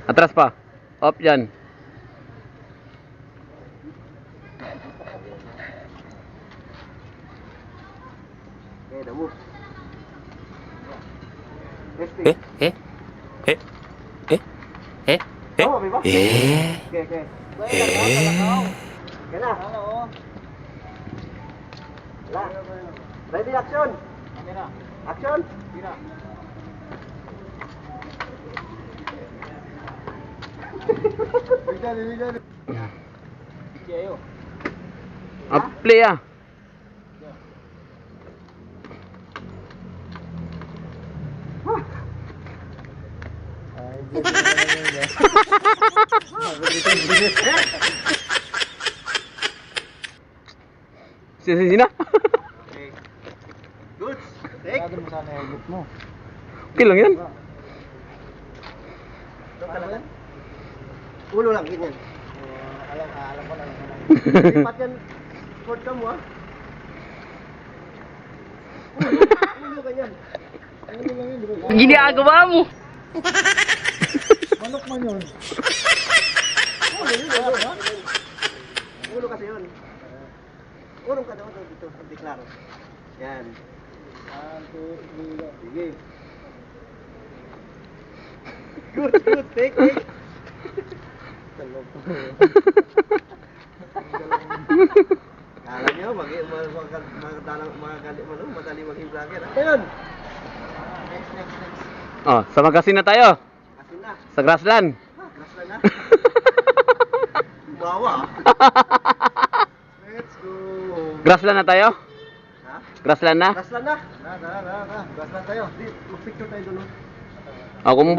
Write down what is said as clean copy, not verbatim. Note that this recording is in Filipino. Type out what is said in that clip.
Atras pa. Up yan. Okay, the move. Eh? Eh? Eh? Eh? Eh? Eh? Oh, diba? Eh? Okay, okay. Eh? Okay na. Wala. Ready, action. Action. Up play ah. Sina? Okay. Good. Take. mo sana yung helmet mo. Okay lang yan. Ito talaga. Ulo lang, ganyan. Alam ko na. Lipat yan. Sport ka mo, ah. Ulo ganyan. Ano lang yun, di ba? Ginagawa mo. Manok man yun. Ulo yun, ulo, ha? Ulo kasi yun. Urong ka daw dito, deklaro. Yan. 1, 2, 3, go. Sige. Good, good. Take, take. Kala nyo, madali maging vlogger. Ayun! Next. Oh, sa magasin na tayo. Asin na. Sa grassland. Grassland na. Bawa. Let's go. Grassland na tayo? Ha? Grassland na? Grassland na. Tara. Grassland tayo. Di, mag-picture tayo doon. Oh, kung